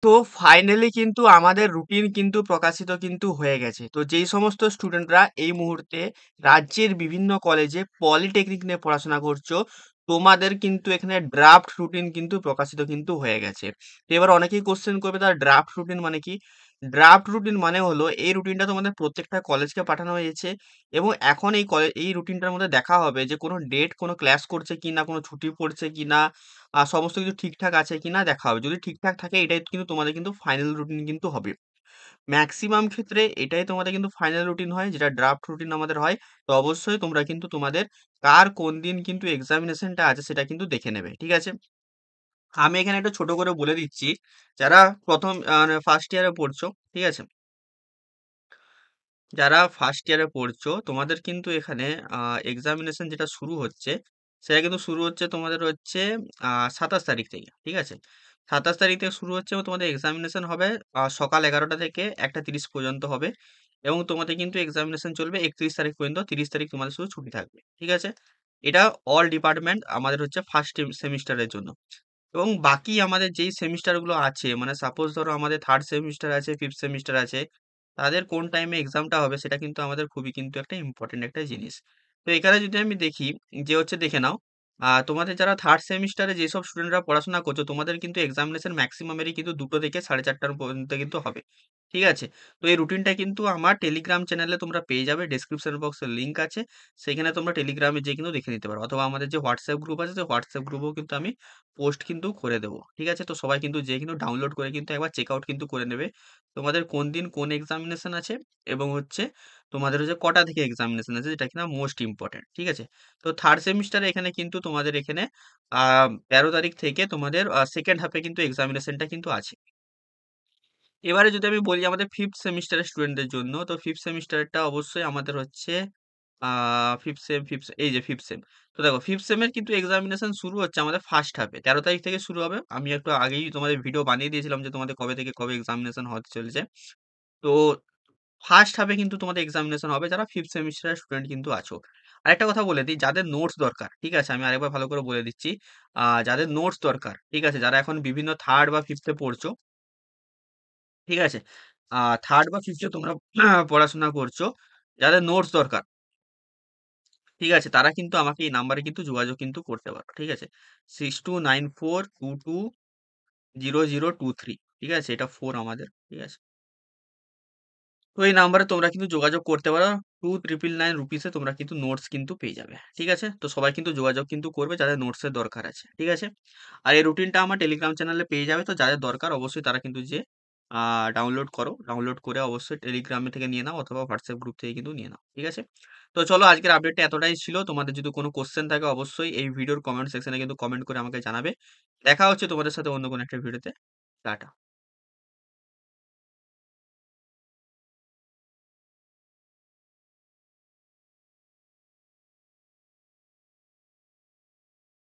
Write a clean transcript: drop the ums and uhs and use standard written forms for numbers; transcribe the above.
তো ফাইনালি কিন্তু আমাদের রুটিন কিন্তু প্রকাশিত কিন্তু হয়ে গেছে। তো যেই সমস্ত স্টুডেন্টরা এই মুহূর্তে রাজ্যের বিভিন্ন কলেজে পলিটেকনিক নিয়ে পড়াশোনা করছো, তোমাদের কিন্তু এখানে ড্রাফট রুটিন কিন্তু প্রকাশিত কিন্তু হয়ে গেছে। তো এবার অনেকেই কোশ্চেন করবে তার ড্রাফট রুটিন মানে কি? ড্রাফট রুটিন মানে হলো এই রুটিনটা তোমাদের প্রত্যেকটা কলেজকে পাঠানো হয়েছে এবং এখন এই রুটিনটার মধ্যে দেখা হবে যে কোনো ডেট কোনো ক্লাস করছে কিনা, কোনো ছুটি পড়ছে কিনা, সমস্ত কিছু ঠিকঠাক আছে কিনা দেখা হবে। যদি ঠিকঠাক থাকে এটাই কিন্তু তোমাদের কিন্তু ফাইনাল রুটিন কিন্তু হবে। মেক্সিমাম ক্ষেত্রে এটাই তোমাদের কিন্তু ফাইনাল রুটিন হয় যেটা ড্রাফট রুটিন আমাদের হয়। তো অবশ্যই তোমরা কিন্তু তোমাদের কার কোন দিন কিন্তু এক্সামিনেশনটা আছে সেটা কিন্তু দেখে নেবে। ঠিক আছে? আমি এখানে একটু ছোট করে বলে দিচ্ছি, যারা ১ম মানে ফার্স্ট ইয়ারে পড়ছো, ঠিক আছে? যারা ফার্স্ট ইয়ারে পড়ছো তোমাদের কিন্তু এখানে এক্সামিনেশন যেটা শুরু হচ্ছে সেটা কিন্তু শুরু হচ্ছে তোমাদের হচ্ছে ২৭ তারিখ থেকে, ঠিক আছে? ২৭ তারিখ থেকে শুরু হচ্ছে এবং তোমাদের এক্সামিনেশন হবে সকাল ১১টা থেকে ১টা ৩০ পর্যন্ত হবে এবং তোমাদের কিন্তু এক্সামিনেশন চলবে ৩১ তারিখ পর্যন্ত। ৩০ তারিখ তোমাদের শুধু ছুটি থাকবে, ঠিক আছে? এটা অল ডিপার্টমেন্ট আমাদের হচ্ছে ফার্স্ট সেমিস্টারের জন্য। এবং বাকি আমাদের যেই সেমিস্টারগুলো আছে মানে সাপোজ ধরো আমাদের থার্ড সেমিস্টার আছে, ফিফথ সেমিস্টার আছে, তাদের কোন টাইমে এক্সামটা হবে সেটা কিন্তু আমাদের খুবই কিন্তু একটা ইম্পর্টেন্ট একটা জিনিস। তো এখানে যদি আমি দেখি যে হচ্ছে দেখে নাও, তোমাদের যারা থার্ড সেমিস্টারে যেসব স্টুডেন্টরা পড়াশোনা করছো তোমাদের কিন্তু এক্সামিনেশন ম্যাক্সিমামেরই কিন্তু 2টো থেকে 4:30 পর্যন্ত কিন্তু হবে। ঠিক আছে? তো এই রুটিনটা কিন্তু আমার টেলিগ্রাম চ্যানেলে তোমরা পেয়ে যাবে। ডেসক্রিপশন বক্সে লিংক আছে। সেখানে তোমরা টেলিগ্রামে যেয়ে কিন্তু দেখে নিতে পারো। অথবা আমাদের যে হোয়াটসঅ্যাপ গ্রুপ আছে, সেই হোয়াটসঅ্যাপ গ্রুপেও কিন্তু আমি পোস্ট কিন্তু করে দেবো। ঠিক আছে? তো সবাই কিন্তু যেয়ে কিন্তু ডাউনলোড করে কিন্তু একবার চেক আউট কিন্তু করে নেবে। তোমাদের কোন দিন কোন এক্সামিনেশন আছে এবং হচ্ছে তোমাদের হচ্ছে কটা থেকে এক্সামিনেশন আছে যেটা কিনা মোস্ট ইম্পর্টেন্ট। ঠিক আছে? তো থার্ড সেমিস্টারে এখানে কিন্তু তোমাদের এখানে ১৩ তারিখ থেকে তোমাদের সেকেন্ড হাফে কিন্তু এক্সামিনেশনটা কিন্তু আছে। এবারে যদি আমি বলি আমাদের ফিফথ সেমিস্টারের স্টুডেন্টদের জন্য, তো ফিফথ সেমিস্টারটা অবশ্যই আমাদের হচ্ছে আ ফিফথ সেম এই যে ফিফথ সেম। তো দেখো ফিফথ সেমের কিন্তু এক্সামিনেশন শুরু হচ্ছে আমাদের ফার্স্ট হাফে। ১৩ তারিখ থেকে শুরু হবে। আমি একটু আগেই তোমাদের ভিডিও বানিয়ে দিয়েছিলাম যে তোমাদের কবে থেকে কবে এক্সামিনেশন হতে চলেছে। তো ফার্স্ট হাফে কিন্তু তোমাদের এক্সামিনেশন হবে যারা ফিফথ সেমিস্টারের স্টুডেন্ট কিন্তু আছো। আরেকটা কথা বলে দিই, যাদের নোটস দরকার, ঠিক আছে? আমি আরেকবার ভালো করে বলে দিচ্ছি। যাদের নোটস দরকার, ঠিক আছে? যারা এখন বিভিন্ন থার্ড বা ফিফথ এ পড়ছো, ঠিক আছে? থার্ড বা ফিফথ এ তোমরা পড়াশোনা করছো, যাদের নোটস দরকার, ঠিক আছে? তারা কিন্তু আমাকে এই নাম্বারে কিন্তু যোগাযোগ কিন্তু করতে পারো। ঠিক আছে? 6294220023, ঠিক আছে? এটা 4 আমাদের। ঠিক আছে? তো এই নাম্বারে তোমরা কিন্তু যোগাযোগ করতে পারো। 2999 রুপিসে তোমরা কিন্তু নোটস কিন্তু পেয়ে যাবে। ঠিক আছে? তো সবাই কিন্তু যোগাযোগ কিন্তু করবে যাদের নোটসের দরকার আছে। ঠিক আছে? আর এই রুটিনটা আমার টেলিগ্রাম চ্যানেলে পেয়ে যাবে। তো যাদের দরকার অবশ্যই তারা কিন্তু যেয়ে ডাউনলোড করো। ডাউনলোড করে অবশ্যই টেলিগ্রামে থেকে নিয়ে নাও অথবা হোয়াটসঅ্যাপ গ্রুপ থেকে কিন্তু নিয়ে নাও। ঠিক আছে? তো চলো আজকের আপডেটটা এতটাই ছিল। তোমাদের যদি কোনো কোয়েশ্চেন থাকে অবশ্যই এই ভিডিওর কমেন্ট সেকশনে কিন্তু কমেন্ট করে আমাকে জানাবে। দেখা হচ্ছে তোমাদের সাথে অন্য কোনো একটা ভিডিওতে। টাটা।